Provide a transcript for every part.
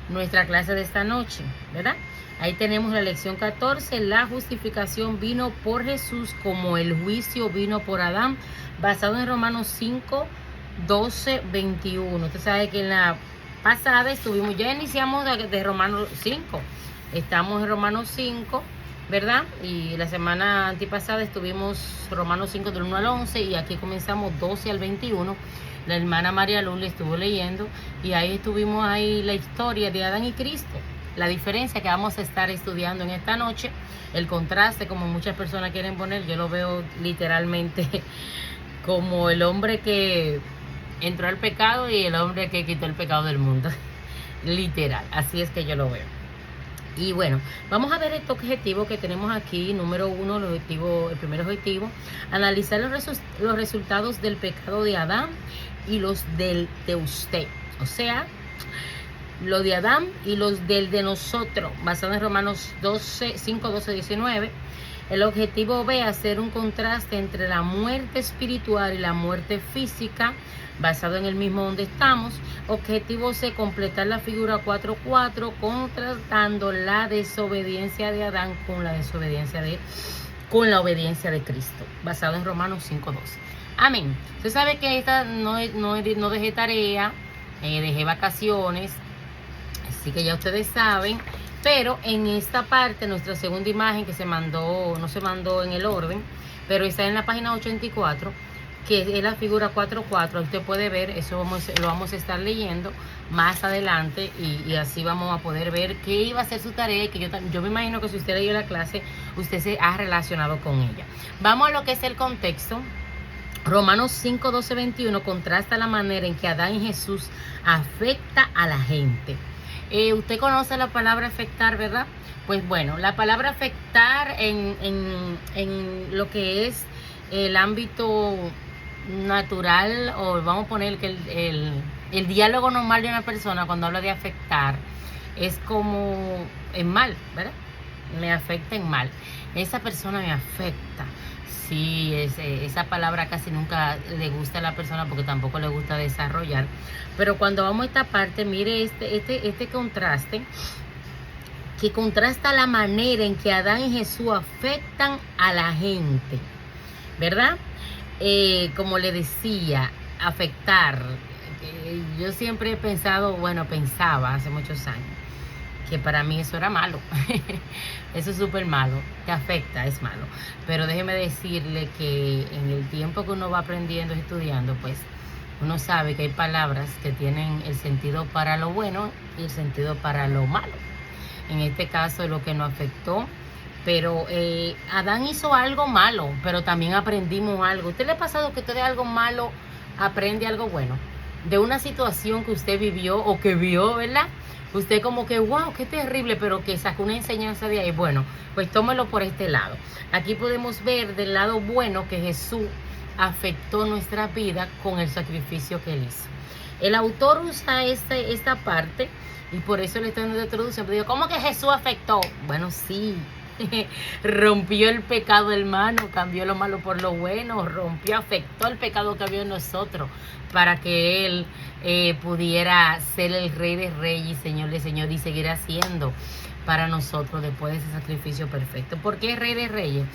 nuestra clase de esta noche, ¿verdad? Ahí tenemos la lección 14, la justificación vino por Jesús como el juicio vino por Adán, basado en Romanos 5, 12, 21. Usted sabe que en la pasada estuvimos, ya iniciamos de Romanos 5, estamos en Romanos 5, ¿verdad? Y la semana antipasada estuvimos Romanos 5 del 1 al 11 y aquí comenzamos 12 al 21. La hermana María Luz le estuvo leyendo y ahí estuvimos ahí la historia de Adán y Cristo. La diferencia que vamos a estar estudiando en esta noche, el contraste, como muchas personas quieren poner, yo lo veo literalmente como el hombre que entró al pecado y el hombre que quitó el pecado del mundo. Literal, así es que yo lo veo. Y bueno, vamos a ver este objetivo que tenemos aquí, número 1, el primer objetivo, analizar los resultados del pecado de Adán y los de usted. O sea, lo de Adán y los del de nosotros, basado en Romanos 5, 12, 19. El objetivo B, hacer un contraste entre la muerte espiritual y la muerte física, basado en el mismo donde estamos. Objetivo C, completar la figura 4.4, contrastando la desobediencia de Adán con la obediencia de Cristo, basado en Romanos 5.12. Amén. Usted sabe que esta no dejé tarea, dejé vacaciones, así que ya ustedes saben. Pero en esta parte, nuestra segunda imagen que se mandó, no se mandó en el orden, pero está en la página 84, que es la figura 4.4. Usted puede ver, eso lo vamos a estar leyendo más adelante y así vamos a poder ver qué iba a ser su tarea y que yo me imagino que si usted leyó la clase, usted se ha relacionado con ella. Vamos a lo que es el contexto. Romanos 5, 12, 21 contrasta la manera en que Adán y Jesús afecta a la gente. Usted conoce la palabra afectar, ¿verdad? Pues bueno, la palabra afectar en lo que es el ámbito natural, o vamos a poner que el diálogo normal de una persona cuando habla de afectar es como en mal, ¿verdad? Me afecta en mal. Esa persona me afecta. Sí, esa palabra casi nunca le gusta a la persona porque tampoco le gusta desarrollar. Pero cuando vamos a esta parte, mire este contraste, que contrasta la manera en que Adán y Jesús afectan a la gente, ¿verdad? Como le decía, afectar. Yo siempre he pensaba hace muchos años, que para mí eso era malo. Eso es súper malo, te afecta, es malo. Pero déjeme decirle que en el tiempo que uno va aprendiendo, estudiando, pues uno sabe que hay palabras que tienen el sentido para lo bueno y el sentido para lo malo. En este caso, lo que nos afectó. Pero Adán hizo algo malo, pero también aprendimos algo. ¿Usted le ha pasado que usted de algo malo aprende algo bueno? De una situación que usted vivió o que vio, ¿verdad? Usted como que, wow, qué terrible, pero que sacó una enseñanza de ahí. Bueno, pues tómelo por este lado. Aquí podemos ver del lado bueno que Jesús afectó nuestra vida con el sacrificio que Él hizo. El autor usa esta parte y por eso le estoy dando introducción. Pero digo, ¿cómo que Jesús afectó? Bueno, sí. Rompió el pecado, hermano, cambió lo malo por lo bueno, afectó el pecado que había en nosotros para que Él pudiera ser el Rey de Reyes y Señor de Señor y seguir haciendo para nosotros después de ese sacrificio perfecto. ¿Por qué Rey de Reyes?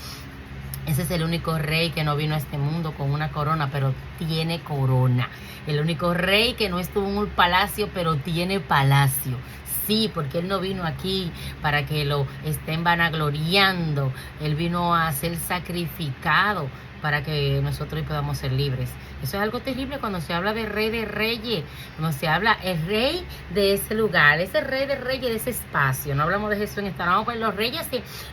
Ese es el único rey que no vino a este mundo con una corona, pero tiene corona. El único rey que no estuvo en un palacio, pero tiene palacio. Sí, porque Él no vino aquí para que lo estén vanagloriando. Él vino a ser sacrificado para que nosotros podamos ser libres. Eso es algo terrible cuando se habla de Rey de Reyes, cuando se habla el rey de ese lugar, ese Rey de Reyes de ese espacio. No hablamos de Jesús en esta, vamos a ver los reyes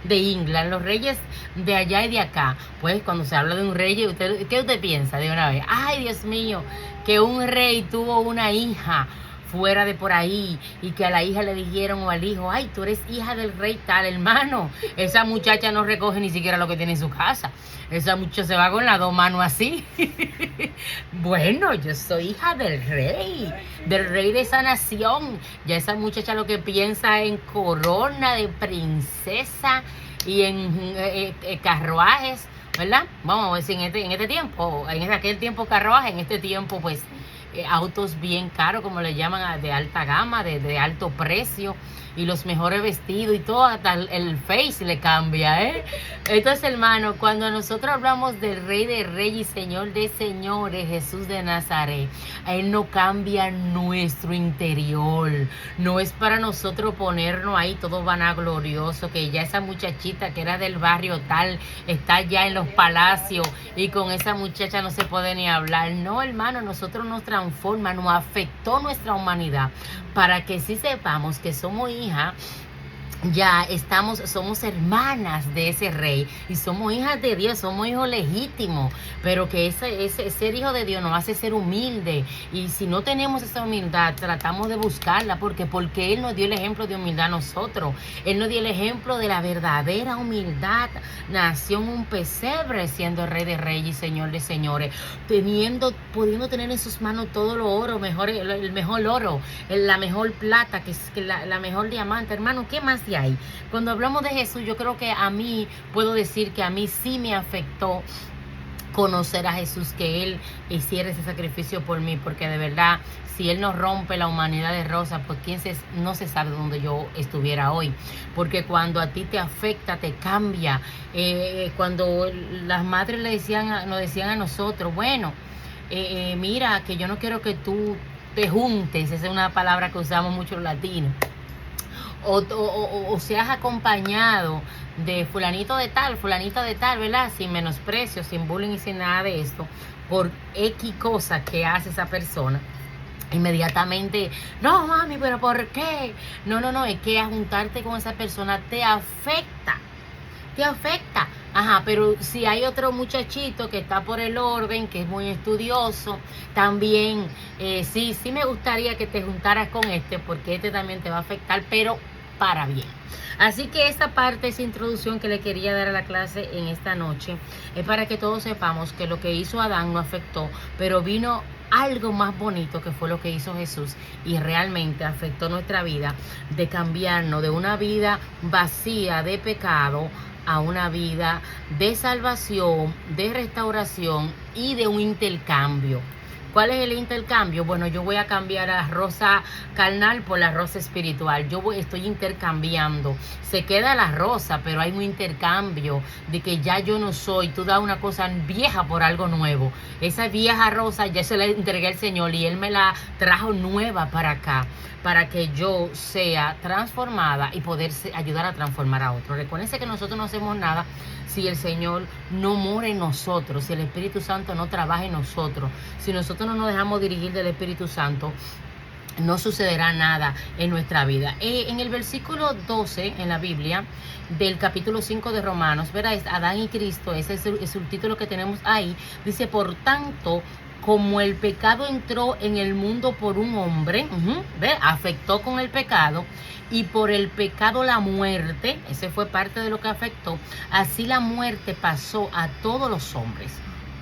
de England, los reyes de allá y de acá. Pues cuando se habla de un rey, ¿qué usted piensa de una vez? Ay, Dios mío, que un rey tuvo una hija fuera de por ahí y que a la hija le dijeron o al hijo, ay, tú eres hija del rey tal, hermano. Esa muchacha no recoge ni siquiera lo que tiene en su casa. Esa muchacha se va con las dos manos así. Bueno, yo soy hija del rey de esa nación. Ya esa muchacha lo que piensa en corona de princesa y en carruajes, ¿verdad? Vamos a decir en este tiempo, en aquel tiempo carruaje, en este tiempo pues autos bien caros, como le llaman, de alta gama, de alto precio, y los mejores vestidos y todo, hasta el face le cambia, ¿eh? Entonces, hermano, cuando nosotros hablamos del Rey de Reyes y Señor de Señores, Jesús de Nazaret, Él no cambia nuestro interior. No es para nosotros ponernos ahí todo vanaglorioso, que ya esa muchachita que era del barrio tal, está ya en los palacios, y con esa muchacha no se puede ni hablar. No, hermano, nosotros nos transforma, nos afectó nuestra humanidad, para que sí sepamos que somos hijas, ya somos hermanas de ese rey, y somos hijas de Dios, somos hijos legítimos, pero que ser hijo de Dios nos hace ser humilde, y si no tenemos esa humildad, tratamos de buscarla, porque Él nos dio el ejemplo de humildad a nosotros. Él nos dio el ejemplo de la verdadera humildad. Nació en un pesebre, siendo el Rey de Reyes y Señor de Señores, pudiendo tener en sus manos todo lo oro, el mejor oro, la mejor plata, la mejor diamante. Hermano, ¿qué más hay? Cuando hablamos de Jesús, yo creo que a mí, puedo decir que a mí sí me afectó conocer a Jesús, que Él hiciera ese sacrificio por mí, porque de verdad, si Él nos rompe la humanidad de rosa, pues no se sabe dónde yo estuviera hoy, porque cuando a ti te afecta, te cambia. Cuando las madres nos decían a nosotros, bueno, mira, que yo no quiero que tú te juntes, esa es una palabra que usamos mucho los latinos, o seas acompañado de fulanita de tal, ¿verdad? Sin menosprecio, sin bullying y sin nada de esto, por X cosa que hace esa persona. Inmediatamente, no mami, pero ¿por qué? No, es que juntarte con esa persona te afecta. Ajá, pero si hay otro muchachito que está por el orden, que es muy estudioso, también sí me gustaría que te juntaras con porque también te va a afectar, pero para bien. Así que esa introducción que le quería dar a la clase en esta noche, es para que todos sepamos que lo que hizo Adán no afectó, pero vino algo más bonito, que fue lo que hizo Jesús, y realmente afectó nuestra vida, de cambiarnos de una vida vacía de pecado a una vida de salvación, de restauración y de un intercambio. ¿Cuál es el intercambio? Bueno, yo voy a cambiar a rosa carnal por la rosa espiritual. Estoy intercambiando. Se queda la rosa, pero hay un intercambio de que ya yo no soy. Tú das una cosa vieja por algo nuevo. Esa vieja rosa ya se la entregué al Señor, y Él me la trajo nueva para acá, para que yo sea transformada y poder ayudar a transformar a otros. Recuérdense que nosotros no hacemos nada si el Señor no mora en nosotros, si el Espíritu Santo no trabaja en nosotros, si nosotros no nos dejamos dirigir del Espíritu Santo, no sucederá nada en nuestra vida. En el versículo 12 en la Biblia, del capítulo 5 de Romanos, ¿verdad? Es Adán y Cristo, ese es el subtítulo que tenemos ahí. Dice, por tanto, como el pecado entró en el mundo por un hombre, afectó con el pecado, y por el pecado la muerte, ese fue parte de lo que afectó, así la muerte pasó a todos los hombres,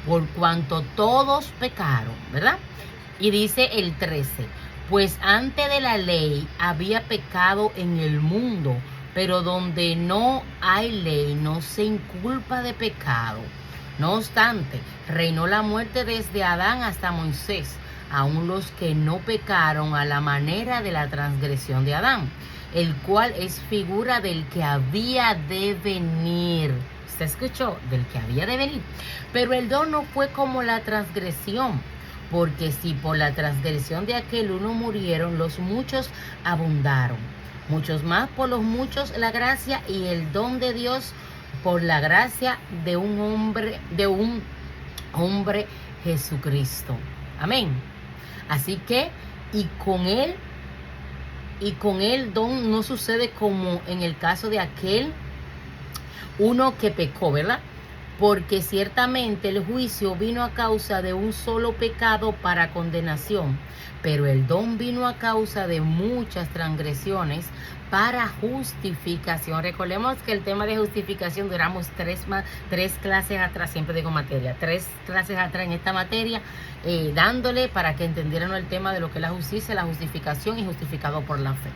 por cuanto todos pecaron, ¿verdad? Y dice el 13, pues antes de la ley había pecado en el mundo, pero donde no hay ley no se inculpa de pecado. No obstante, reinó la muerte desde Adán hasta Moisés, aun los que no pecaron a la manera de la transgresión de Adán, el cual es figura del que había de venir. ¿Se escuchó? Del que había de venir. Pero el don no fue como la transgresión, porque si por la transgresión de aquel uno murieron, los muchos abundaron. Muchos más por los muchos la gracia y el don de Dios por la gracia de un hombre Jesucristo. Amén. Así que, y con él don no sucede como en el caso de aquel uno que pecó, ¿verdad? Porque ciertamente el juicio vino a causa de un solo pecado para condenación, pero el don vino a causa de muchas transgresiones para justificación. Recordemos que el tema de justificación duramos tres clases atrás, siempre digo materia, 3 clases atrás en esta materia, dándole para que entendieran el tema de lo que es la justicia, la justificación y justificado por la fe.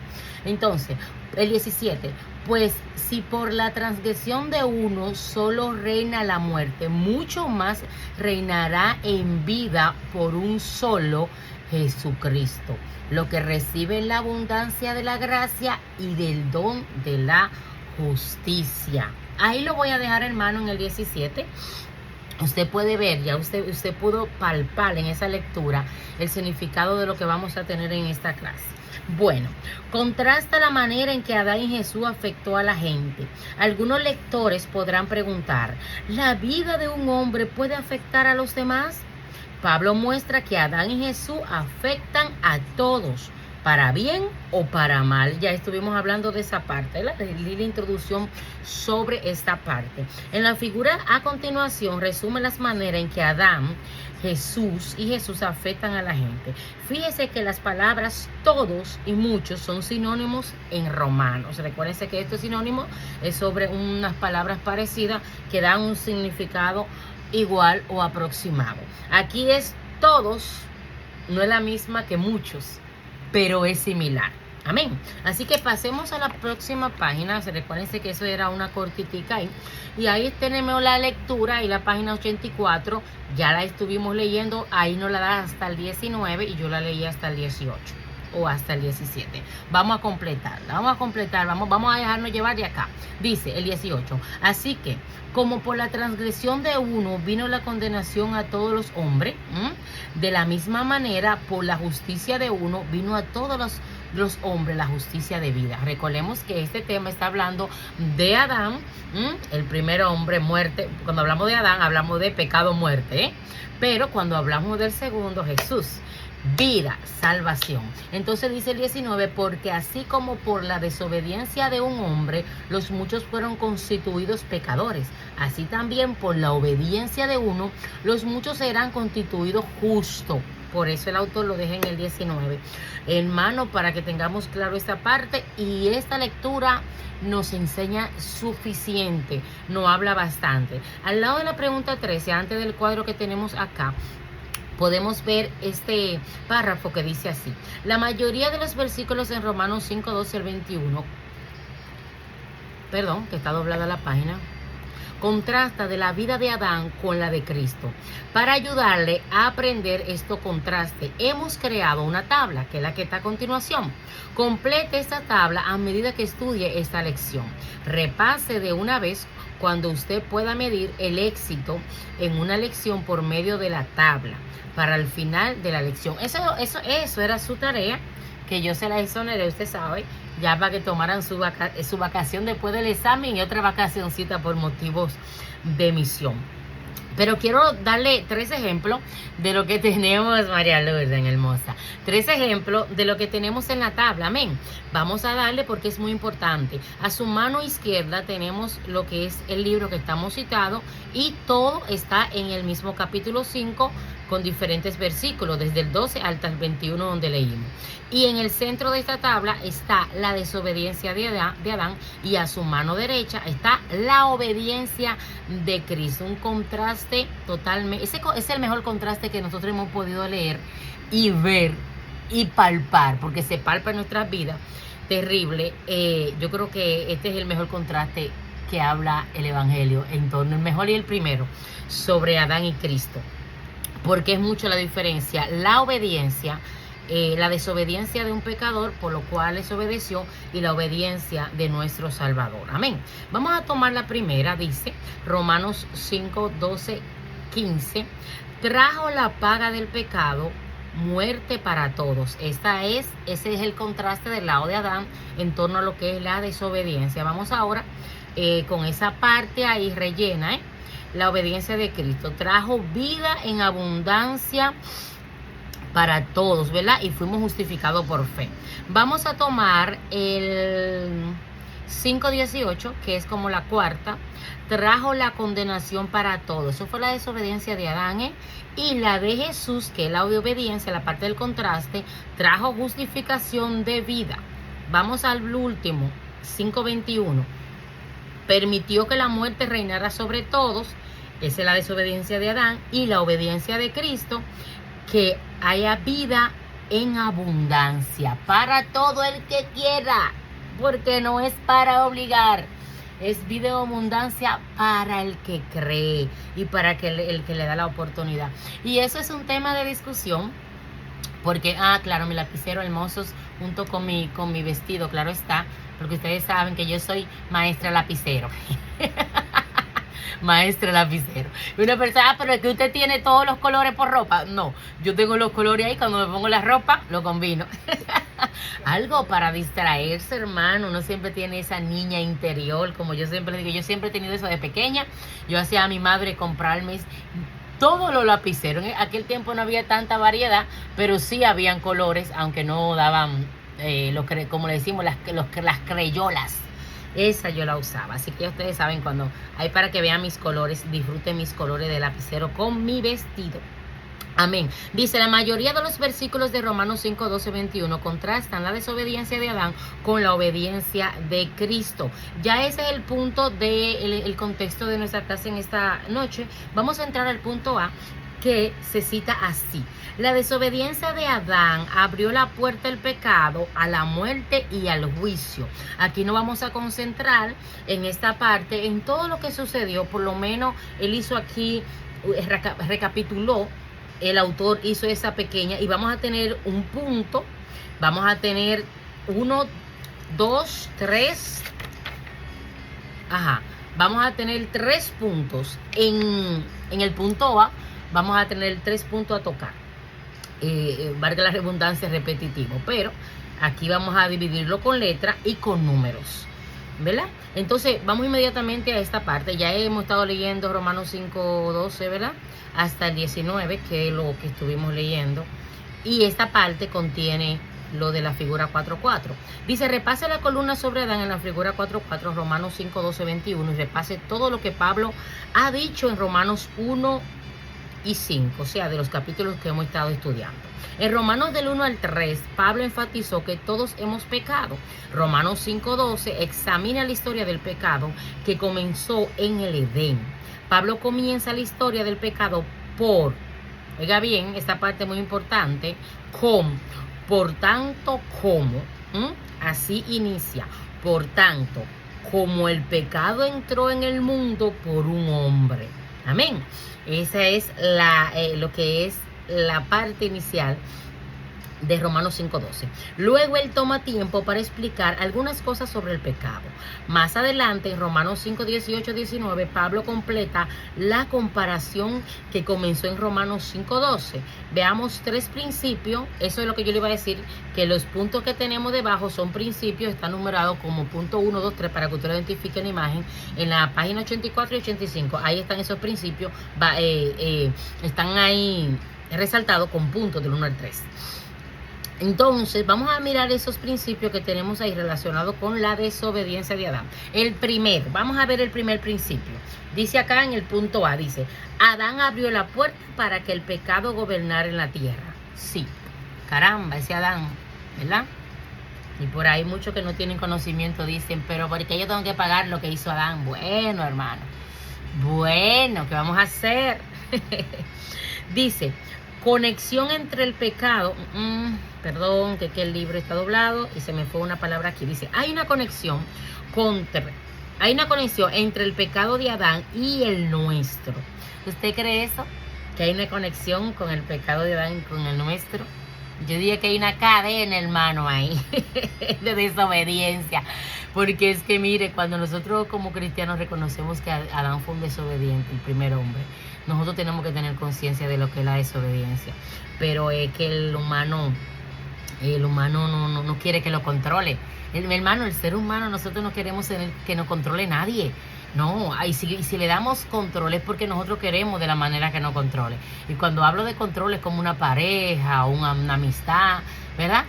Entonces, el 17, pues si por la transgresión de uno solo reina la muerte, mucho más reinará en vida por un solo, Jesucristo, lo que recibe la abundancia de la gracia y del don de la justicia. Ahí lo voy a dejar, hermano, en el 17. Usted puede ver, ya usted pudo palpar en esa lectura el significado de lo que vamos a tener en esta clase. Bueno, contrasta la manera en que Adán y Jesús afectó a la gente. Algunos lectores podrán preguntar, ¿la vida de un hombre puede afectar a los demás? Pablo muestra que Adán y Jesús afectan a todos, para bien o para mal. Ya estuvimos hablando de esa parte, la introducción sobre esta parte. En la figura a continuación resume las maneras en que Adán, Jesús y Jesús afectan a la gente. Fíjese que las palabras todos y muchos son sinónimos en Romanos. Recuérdense que este sinónimo es sobre unas palabras parecidas que dan un significado igual o aproximado. Aquí es todos, no es la misma que muchos, pero es similar. Amén. Así que pasemos a la próxima página. Recuerden que eso era una cortitica ahí. Y ahí tenemos la lectura y la página 84. Ya la estuvimos leyendo. Ahí nos la da hasta el 19 y yo la leí hasta el 18 o hasta el 17. Vamos a completarla. Vamos a dejarnos llevar de acá. Dice el 18. Así que, como por la transgresión de uno vino la condenación a todos los hombres, de la misma manera, por la justicia de uno vino a todos los hombres la justicia de vida. Recordemos que este tema está hablando de Adán, el primer hombre, muerte. Cuando hablamos de Adán, hablamos de pecado, muerte, pero cuando hablamos del segundo, Jesús, vida, salvación. Entonces dice el 19, porque así como por la desobediencia de un hombre los muchos fueron constituidos pecadores, así también por la obediencia de uno los muchos serán constituidos justos. Por eso el autor lo deja en el 19. Hermano, para que tengamos claro esta parte, y esta lectura nos enseña suficiente, nos habla bastante. Al lado de la pregunta 13, antes del cuadro que tenemos acá, podemos ver este párrafo que dice así. La mayoría de los versículos en Romanos 5, 12 al 21, perdón, que está doblada la página, contrasta de la vida de Adán con la de Cristo. Para ayudarle a aprender estos contrastes, hemos creado una tabla, que es la que está a continuación. Complete esta tabla a medida que estudie esta lección. Repase de una vez cuando usted pueda medir el éxito en una lección por medio de la tabla para el final de la lección. Eso era su tarea, que yo se la exoneré, usted sabe, ya para que tomaran su vacación después del examen y otra vacacioncita por motivos de misión. Pero quiero darle 3 ejemplos de lo que tenemos, María Lourdes, hermosa. 3 ejemplos de lo que tenemos en la tabla, amén. Vamos a darle porque es muy importante. A su mano izquierda tenemos lo que es el libro que estamos citando y todo está en el mismo capítulo 5 con diferentes versículos, desde el 12 hasta el 21 donde leímos. Y en el centro de esta tabla está la desobediencia de Adán y a su mano derecha está la obediencia de Cristo. Un contraste totalmente, ese es el mejor contraste que nosotros hemos podido leer y ver y palpar, porque se palpa en nuestras vidas. Terrible. Yo creo que este es el mejor contraste que habla el Evangelio en torno, el mejor y el primero, sobre Adán y Cristo. Porque es mucho la diferencia, la obediencia, la desobediencia de un pecador, por lo cual desobedeció, y la obediencia de nuestro Salvador. Amén. Vamos a tomar la primera, dice Romanos 5, 12, 15. Trajo la paga del pecado, muerte para todos. Ese es el contraste del lado de Adán en torno a lo que es la desobediencia. Vamos ahora con esa parte ahí rellena, la obediencia de Cristo. Trajo vida en abundancia para todos, ¿verdad? Y fuimos justificados por fe. Vamos a tomar el 5:18, que es como la cuarta. Trajo la condenación para todos. Eso fue la desobediencia de Adán, y la de Jesús, que es la obediencia, la parte del contraste, trajo justificación de vida. Vamos al último, 5:21. Permitió que la muerte reinara sobre todos. Esa es la desobediencia de Adán, y la obediencia de Cristo, que haya vida en abundancia para todo el que quiera, porque no es para obligar, es vida en abundancia para el que cree y para el que le da la oportunidad. Y eso es un tema de discusión Porque, claro, mi lapicero hermosos junto con mi vestido, claro está, porque ustedes saben que yo soy maestra lapicero. Maestra lapicero. Y una persona, pero es que usted tiene todos los colores por ropa. No, yo tengo los colores ahí, cuando me pongo la ropa, lo combino. Algo para distraerse, hermano. Uno siempre tiene esa niña interior, como yo siempre digo. Yo siempre he tenido eso de pequeña. Yo hacía a mi madre comprarme todos los lapiceros. En aquel tiempo no había tanta variedad, pero sí habían colores, aunque no daban, como le decimos, las crayolas. Esa yo la usaba. Así que ustedes saben, cuando hay para que vean mis colores, disfruten mis colores de lapicero con mi vestido. Amén. Dice, la mayoría de los versículos de Romanos 5, 12, 21 contrastan la desobediencia de Adán con la obediencia de Cristo. Ya ese es el punto del contexto de nuestra clase en esta noche. Vamos a entrar al punto A, que se cita así: la desobediencia de Adán abrió la puerta al pecado, a la muerte y al juicio. Aquí nos vamos a concentrar en esta parte, en todo lo que sucedió. Por lo menos él hizo aquí, recapituló, el autor hizo esa pequeña, y vamos a tener un punto, vamos a tener 1, 2, 3, vamos a tener 3 puntos en el punto A. Vamos a tener 3 puntos a tocar. Valga la redundancia, repetitivo. Pero aquí vamos a dividirlo con letras y con números, ¿verdad? Entonces, vamos inmediatamente a esta parte. Ya hemos estado leyendo Romanos 5, 12, ¿verdad? Hasta el 19, que es lo que estuvimos leyendo. Y esta parte contiene lo de la figura 4.4. Dice, repase la columna sobre Adán en la figura 4.4, Romanos 5, 12, 21. Y repase todo lo que Pablo ha dicho en Romanos 1 y 5, o sea, de los capítulos que hemos estado estudiando. En Romanos del 1 al 3, Pablo enfatizó que todos hemos pecado. Romanos 5:12 examina la historia del pecado que comenzó en el Edén. Pablo comienza la historia del pecado oiga bien, esta parte es muy importante, por tanto, así inicia. Por tanto, como el pecado entró en el mundo por un hombre. Amén. Esa es lo que es la parte inicial de Romanos 5:12. Luego él toma tiempo para explicar algunas cosas sobre el pecado. Más adelante, en Romanos 5:18, 19, Pablo completa la comparación que comenzó en Romanos 5:12. Veamos 3 principios. Eso es lo que yo le iba a decir, que los puntos que tenemos debajo son principios, están numerados como punto 1, 2, 3, para que usted lo identifique en la imagen. En la página 84 y 85, ahí están esos principios, están ahí resaltados con puntos del 1 al 3. Entonces, vamos a mirar esos principios que tenemos ahí relacionados con la desobediencia de Adán. Vamos a ver el primer principio. Dice acá en el punto A, dice, Adán abrió la puerta para que el pecado gobernara en la tierra. Sí, caramba, ese Adán, ¿verdad? Y por ahí muchos que no tienen conocimiento dicen, pero ¿por qué yo tengo que pagar lo que hizo Adán? Bueno, hermano, ¿qué vamos a hacer? Dice, conexión entre el pecado. Perdón, que el libro está doblado y se me fue una palabra aquí. Dice, hay una conexión entre el pecado de Adán y el nuestro. ¿Usted cree eso? ¿Que hay una conexión con el pecado de Adán y con el nuestro? Yo diría que hay una cadena, hermano, ahí de desobediencia. Porque es que, mire, cuando nosotros como cristianos reconocemos que Adán fue un desobediente, el primer hombre, nosotros tenemos que tener conciencia de lo que es la desobediencia. Pero es que el humano no quiere que lo controle. El ser humano, nosotros no queremos que nos controle nadie. No, y si le damos control es porque nosotros queremos de la manera que nos controle. Y cuando hablo de control es como una pareja o una amistad, ¿verdad?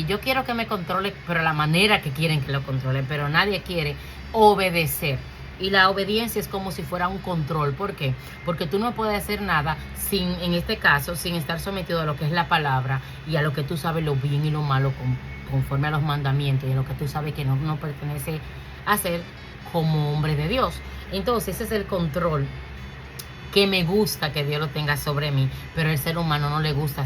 Yo quiero que me controle, pero la manera que quieren que lo controle, pero nadie quiere obedecer. Y la obediencia es como si fuera un control. ¿Por qué? Porque tú no puedes hacer nada en este caso, sin estar sometido a lo que es la palabra y a lo que tú sabes lo bien y lo malo conforme a los mandamientos y a lo que tú sabes que no pertenece a hacer como hombre de Dios. Entonces ese es el control que me gusta que Dios lo tenga sobre mí, pero el ser humano no le gusta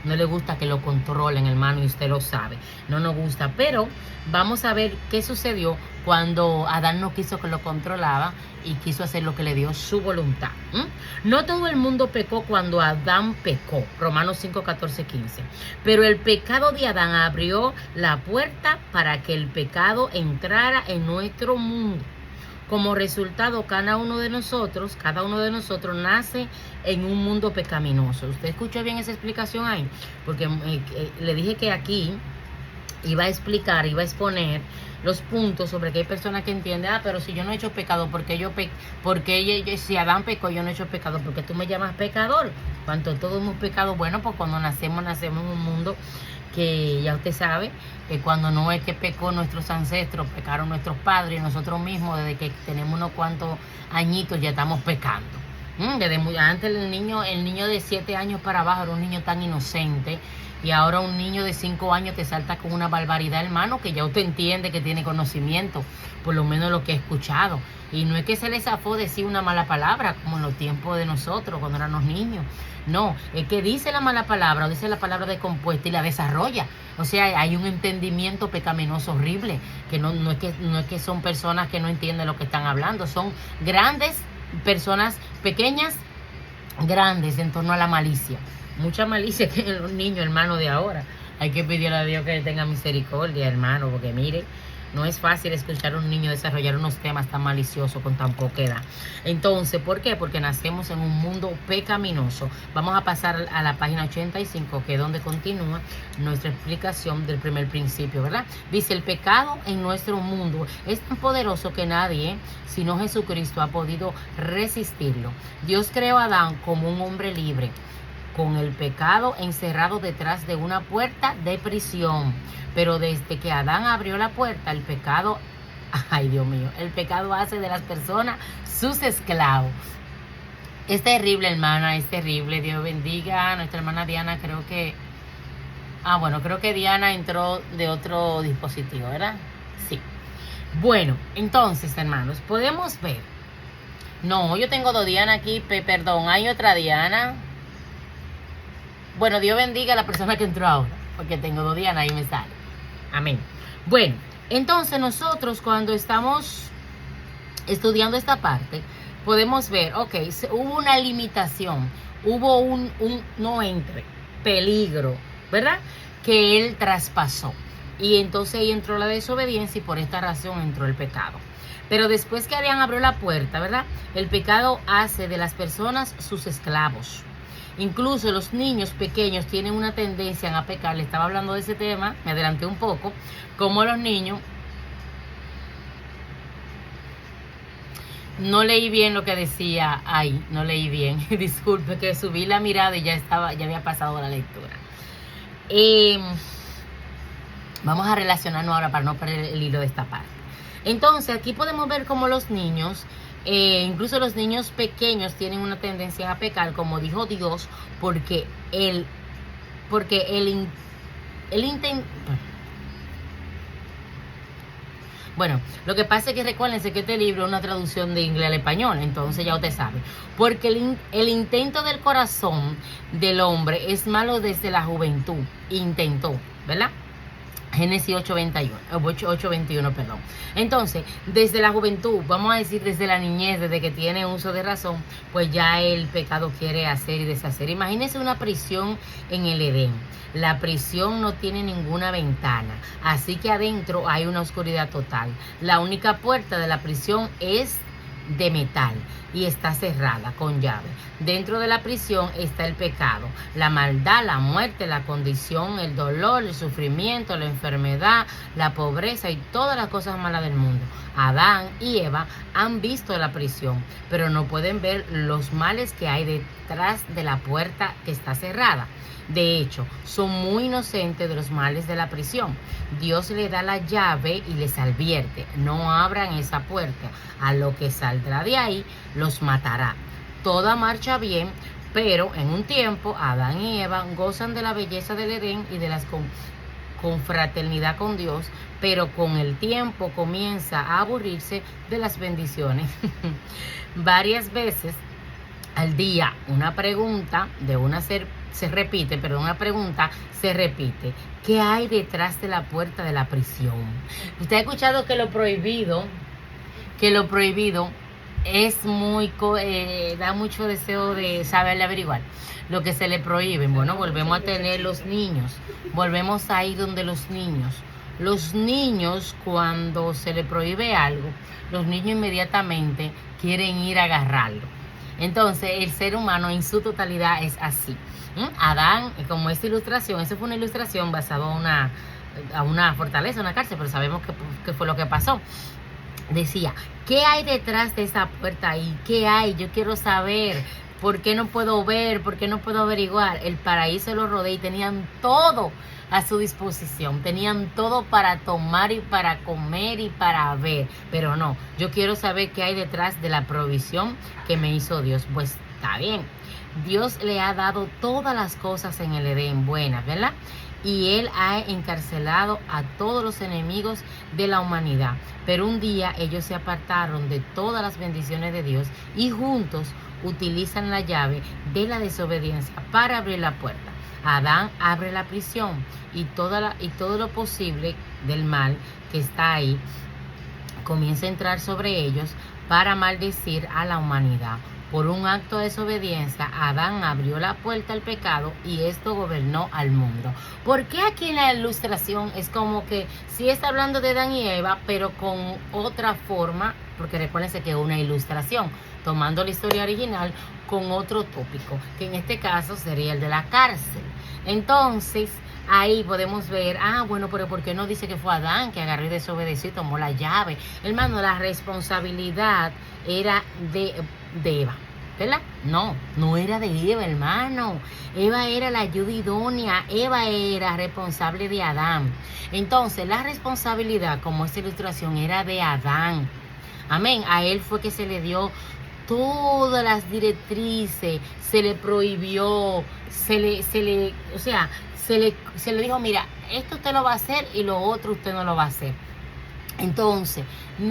no le gusta que lo controlen, hermano, y usted lo sabe, no nos gusta. Pero vamos a ver qué sucedió cuando Adán no quiso que lo controlaba y quiso hacer lo que le dio su voluntad. No todo el mundo pecó cuando Adán pecó, Romanos 5, 14, 15. Pero el pecado de Adán abrió la puerta para que el pecado entrara en nuestro mundo. Como resultado, cada uno de nosotros nace en un mundo pecaminoso. ¿Usted escuchó bien esa explicación ahí? Porque le dije que aquí iba a explicar, iba a exponer los puntos sobre que hay personas que entienden, pero si yo no he hecho pecado, si Adán pecó, yo no he hecho pecado, porque tú me llamas pecador, cuando todos hemos pecado. Bueno, pues cuando nacemos en un mundo que ya usted sabe, que cuando no es que pecó nuestros ancestros, pecaron nuestros padres y nosotros mismos, desde que tenemos unos cuantos añitos ya estamos pecando. Desde antes el niño de 7 años para abajo era un niño tan inocente, y ahora un niño de 5 años te salta con una barbaridad, hermano, que ya usted entiende que tiene conocimiento, por lo menos lo que he escuchado. Y no es que se le zafó decir una mala palabra, como en los tiempos de nosotros, cuando éramos niños. No, es que dice la mala palabra, o dice la palabra descompuesta y la desarrolla. O sea, hay un entendimiento pecaminoso horrible, que no es que son personas que no entienden lo que están hablando, son grandes personas, pequeñas, grandes en torno a la malicia. Mucha malicia que en los niños, hermano, de ahora. Hay que pedirle a Dios que tenga misericordia, hermano, porque mire, no es fácil escuchar a un niño desarrollar unos temas tan maliciosos con tan poca edad. Entonces, ¿por qué? Porque nacemos en un mundo pecaminoso. Vamos a pasar a la página 85, que es donde continúa nuestra explicación del primer principio, ¿verdad? Dice, el pecado en nuestro mundo es tan poderoso que nadie, sino Jesucristo, ha podido resistirlo. Dios creó a Adán como un hombre libre, con el pecado encerrado detrás de una puerta de prisión. Pero desde que Adán abrió la puerta, el pecado, ay Dios mío, el pecado hace de las personas sus esclavos. Es terrible, hermana, es terrible. Dios bendiga a nuestra hermana Diana. Creo que Diana entró de otro dispositivo, ¿verdad? Sí. Bueno, entonces, hermanos, podemos ver. No, yo tengo 2 Diana aquí, perdón, hay otra Diana. Bueno, Dios bendiga a la persona que entró ahora, porque tengo 2 Diana ahí me sale. Amén. Bueno, entonces nosotros cuando estamos estudiando esta parte, podemos ver, hubo una limitación, hubo un peligro, ¿verdad? Que él traspasó. Y entonces ahí entró la desobediencia y por esta razón entró el pecado. Pero después que Adán abrió la puerta, ¿verdad? El pecado hace de las personas sus esclavos. Incluso los niños pequeños tienen una tendencia a pecar. Le estaba hablando de ese tema, me adelanté un poco, como los niños. No leí bien lo que decía ahí, no leí bien. Disculpe que subí la mirada y ya había pasado la lectura. Vamos a relacionarnos ahora para no perder el hilo de esta parte. Entonces, aquí podemos ver cómo los niños, incluso los niños pequeños, tienen una tendencia a pecar, como dijo Dios, porque él intenta. Bueno, lo que pasa es que recuérdense que este libro es una traducción de inglés al español, entonces ya usted sabe. Porque el intento del corazón del hombre es malo desde la juventud. Intentó, ¿verdad? Génesis 8:21, perdón. Entonces, desde la juventud, vamos a decir desde la niñez, desde que tiene uso de razón, pues ya el pecado quiere hacer y deshacer. Imagínense una prisión en el Edén. La prisión no tiene ninguna ventana, así que adentro hay una oscuridad total. La única puerta de la prisión es de metal y está cerrada con llave. Dentro de la prisión está el pecado, la maldad, la muerte, la condición, el dolor, el sufrimiento, la enfermedad, la pobreza y todas las cosas malas del mundo. Adán y Eva han visto la prisión, pero no pueden ver los males que hay detrás de la puerta que está cerrada. De hecho, son muy inocentes de los males de la prisión. Dios le da la llave y les advierte: no abran esa puerta, a lo que saldrá de ahí los matará. Toda marcha bien, pero en un tiempo Adán y Eva gozan de la belleza del Edén y de las confraternidad con Dios, pero con el tiempo comienza a aburrirse de las bendiciones. Varias veces al día una pregunta de una se repite, pero una pregunta se repite. ¿Qué hay detrás de la puerta de la prisión? Usted ha escuchado que lo prohibido es muy, da mucho deseo de saberle averiguar lo que se le prohíbe. Bueno, volvemos a tener los niños, volvemos ahí donde los niños. Los niños, cuando se le prohíbe algo, los niños inmediatamente quieren ir a agarrarlo. Entonces, el ser humano en su totalidad es así. Adán, como esta ilustración, eso fue una ilustración basada a una fortaleza, una cárcel, pero sabemos que fue lo que pasó. Decía, ¿qué hay detrás de esa puerta ahí? ¿Qué hay? Yo quiero saber. ¿Por qué no puedo ver? ¿Por qué no puedo averiguar? El paraíso lo rodea y tenían todo a su disposición. Tenían todo para tomar y para comer y para ver. Pero no, yo quiero saber qué hay detrás de la provisión que me hizo Dios. Pues está bien. Dios le ha dado todas las cosas en el Edén buenas, ¿verdad? Y Él ha encarcelado a todos los enemigos de la humanidad. Pero un día ellos se apartaron de todas las bendiciones de Dios y juntos utilizan la llave de la desobediencia para abrir la puerta. Adán abre la prisión y todo lo posible del mal que está ahí comienza a entrar sobre ellos para maldecir a la humanidad. Por un acto de desobediencia, Adán abrió la puerta al pecado y esto gobernó al mundo. ¿Por qué aquí en la ilustración es como que sí está hablando de Adán y Eva, pero con otra forma? Porque recuérdense que es una ilustración, tomando la historia original con otro tópico, que en este caso sería el de la cárcel. Entonces, ahí podemos ver, bueno, pero ¿por qué no dice que fue Adán que agarró y desobedeció y tomó la llave? Hermano, la responsabilidad era de Eva, ¿verdad? No era de Eva, hermano. Eva era la ayuda idónea, Eva era responsable de Adán. Entonces, la responsabilidad, como esta ilustración, era de Adán. Amén. A él fue que se le dio todas las directrices, se le prohibió, se le dijo, mira, esto usted lo va a hacer y lo otro usted no lo va a hacer. Entonces,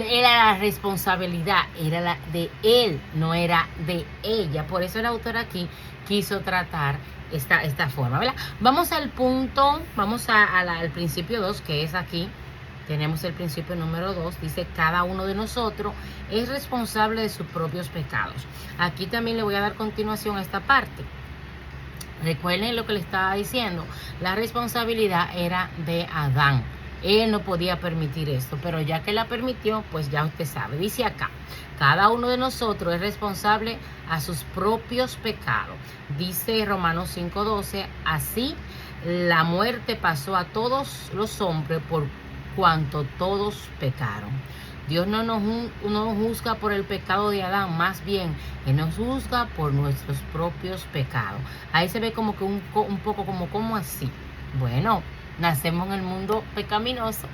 era la responsabilidad, era la de él, no era de ella. Por eso el autor aquí quiso tratar esta forma, ¿verdad? Vamos al punto, vamos al principio 2, que es aquí. Tenemos el principio número 2, dice, cada uno de nosotros es responsable de sus propios pecados. Aquí también le voy a dar continuación a esta parte. Recuerden lo que le estaba diciendo, la responsabilidad era de Adán. Él no podía permitir esto, pero ya que la permitió, pues ya usted sabe. Dice acá, cada uno de nosotros es responsable a sus propios pecados. Dice Romanos 5:12, así la muerte pasó a todos los hombres por cuanto todos pecaron. Dios no nos juzga por el pecado de Adán, más bien Él nos juzga por nuestros propios pecados. Ahí se ve como que un poco como así. Bueno, nacemos en el mundo pecaminoso.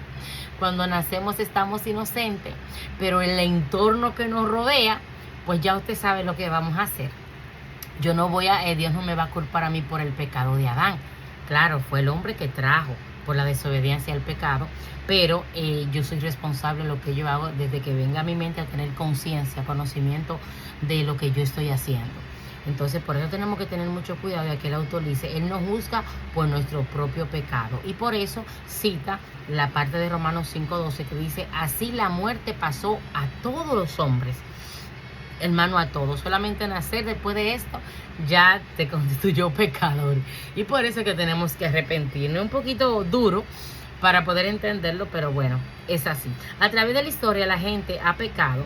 Cuando nacemos estamos inocentes, pero el entorno que nos rodea, pues ya usted sabe lo que vamos a hacer. Dios no me va a culpar a mí por el pecado de Adán. Claro, fue el hombre que trajo por la desobediencia al pecado, pero yo soy responsable de lo que yo hago desde que venga a mi mente a tener conciencia, conocimiento de lo que yo estoy haciendo. Entonces, por eso tenemos que tener mucho cuidado de que el autor dice, Él nos juzga por nuestro propio pecado. Y por eso cita la parte de Romanos 5:12 que dice, así la muerte pasó a todos los hombres. Hermano, a todos. Solamente nacer después de esto ya te constituyó pecador. Y por eso es que tenemos que arrepentirnos. Es un poquito duro para poder entenderlo, pero bueno, es así. A través de la historia la gente ha pecado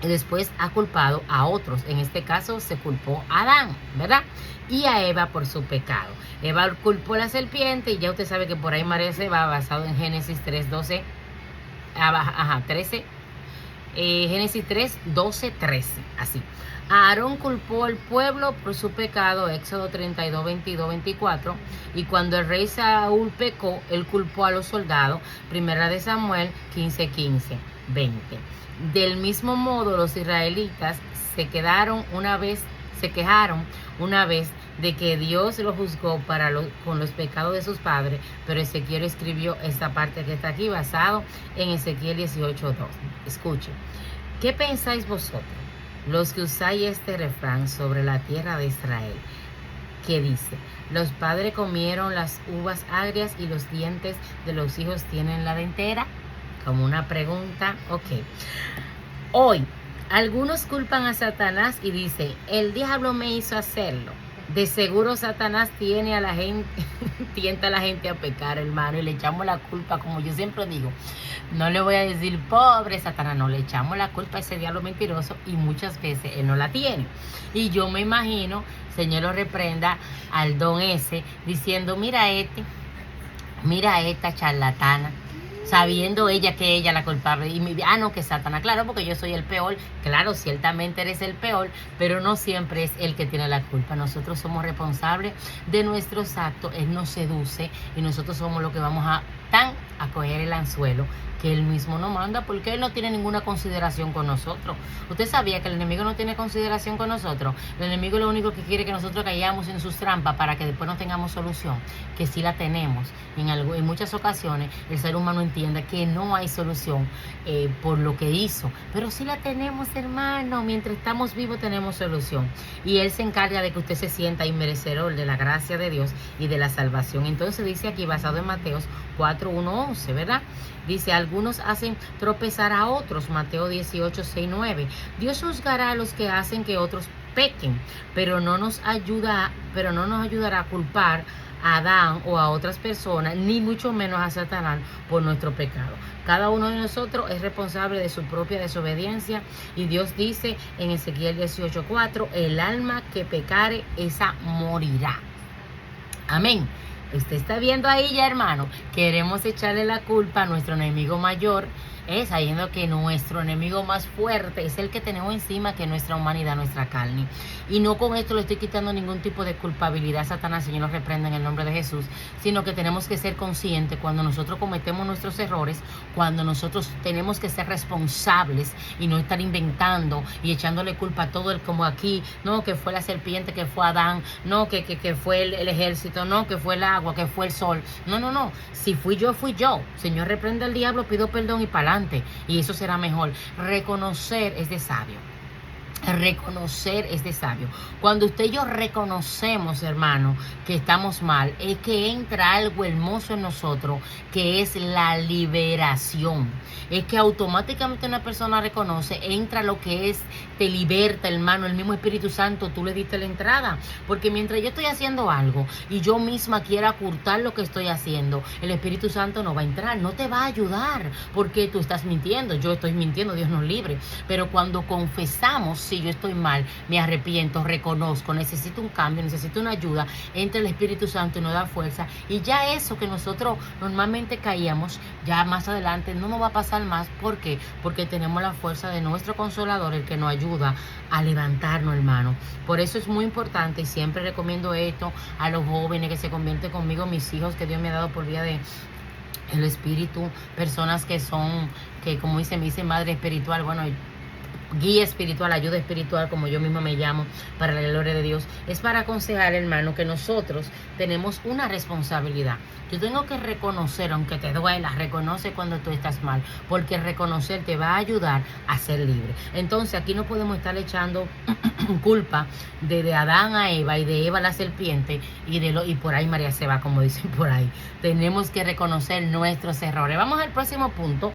y después ha culpado a otros. En este caso se culpó a Adán, ¿verdad? Y a Eva por su pecado. Eva culpó a la serpiente y ya usted sabe que por ahí María se va basado en Génesis 3:12. Génesis 3:12-13, así. Aarón culpó al pueblo por su pecado, Éxodo 32:22-24, y cuando el rey Saúl pecó, él culpó a los soldados, Primera de Samuel 15:15-20. Del mismo modo, los israelitas se quejaron una vez de que Dios lo juzgó con los pecados de sus padres, pero Ezequiel escribió esta parte que está aquí basado en Ezequiel 18:2. Escuchen, ¿qué pensáis vosotros? los que usáis este refrán sobre la tierra de Israel, que dice, los padres comieron las uvas agrias y los dientes de los hijos tienen la dentera, como una pregunta. Ok, hoy algunos culpan a Satanás y dicen, el diablo me hizo hacerlo. De seguro Satanás tiene a la gente, tienta a la gente a pecar, hermano, y le echamos la culpa, como yo siempre digo. No le voy a decir, pobre Satanás, no, le echamos la culpa a ese diablo mentiroso y muchas veces él no la tiene. Y yo me imagino, Señor lo reprenda, al don ese, diciendo, mira esta charlatana, sabiendo ella que ella la culpable, y no, que Satanás, claro, porque yo soy el peor, claro, ciertamente eres el peor, pero no siempre es el que tiene la culpa. Nosotros somos responsables de nuestros actos, él nos seduce y nosotros somos los que vamos a coger el anzuelo que él mismo nos manda, porque él no tiene ninguna consideración con nosotros. Usted sabía que el enemigo no tiene consideración con nosotros. El enemigo lo único que quiere es que nosotros caigamos en sus trampas para que después no tengamos solución, que sí la tenemos. En muchas ocasiones el ser humano entiende que no hay solución por lo que hizo, pero sí la tenemos, hermano. Mientras estamos vivos tenemos solución, y él se encarga de que usted se sienta inmerecedor de la gracia de Dios y de la salvación. Entonces dice aquí, basado en Mateos 4:1-11, ¿verdad? Dice, algunos hacen tropezar a otros, Mateo 18:6-9. Dios juzgará a los que hacen que otros pequen, pero no nos ayudará a culpar a Adán o a otras personas, ni mucho menos a Satanás por nuestro pecado. Cada uno de nosotros es responsable de su propia desobediencia, y Dios dice en Ezequiel 18:4, el alma que pecare, esa morirá. Amén. Usted está viendo ahí ya, hermano, queremos echarle la culpa a nuestro enemigo mayor, sabiendo que nuestro enemigo más fuerte es el que tenemos encima, que es nuestra humanidad, nuestra carne. Y no con esto le estoy quitando ningún tipo de culpabilidad a Satanás, Señor, nos reprenda en el nombre de Jesús, sino que tenemos que ser conscientes cuando nosotros cometemos nuestros errores, cuando nosotros tenemos que ser responsables y no estar inventando y echándole culpa a todo el, como aquí, no, que fue la serpiente, que fue Adán, no, que fue el ejército, no, que fue el agua, que fue el sol. No. Si fui yo, fui yo. Señor, reprenda al diablo, pido perdón y para adelante. Y eso será mejor. Reconocer es de sabio. Reconocer es de sabio. Cuando usted y yo reconocemos, hermano, que estamos mal, es que entra algo hermoso en nosotros, que es la liberación. Es que automáticamente una persona reconoce, entra lo que es, te liberta, hermano. El mismo Espíritu Santo, tú le diste la entrada. Porque mientras yo estoy haciendo algo y yo misma quiera ocultar lo que estoy haciendo, el Espíritu Santo no va a entrar, no te va a ayudar, porque tú estás mintiendo, yo estoy mintiendo, Dios nos libre. Pero cuando confesamos, si yo estoy mal, me arrepiento, reconozco, necesito un cambio, necesito una ayuda, entra el Espíritu Santo y nos da fuerza, y ya eso que nosotros normalmente caíamos, ya más adelante no nos va a pasar más. ¿Por qué? Porque tenemos la fuerza de nuestro Consolador, el que nos ayuda a levantarnos, hermano. Por eso es muy importante, y siempre recomiendo esto a los jóvenes que se convierten conmigo, mis hijos que Dios me ha dado por vía de el Espíritu, personas que son, que como me dicen madre espiritual, bueno, guía espiritual, ayuda espiritual, como yo misma me llamo, para la gloria de Dios. Es para aconsejar, hermano, que nosotros tenemos una responsabilidad. Yo tengo que reconocer, aunque te duela, reconoce cuando tú estás mal, porque reconocer te va a ayudar a ser libre. Entonces aquí no podemos estar echando culpa de Adán a Eva y de Eva a la serpiente y por ahí María se va, como dicen por ahí. Tenemos que reconocer nuestros errores. Vamos al próximo punto.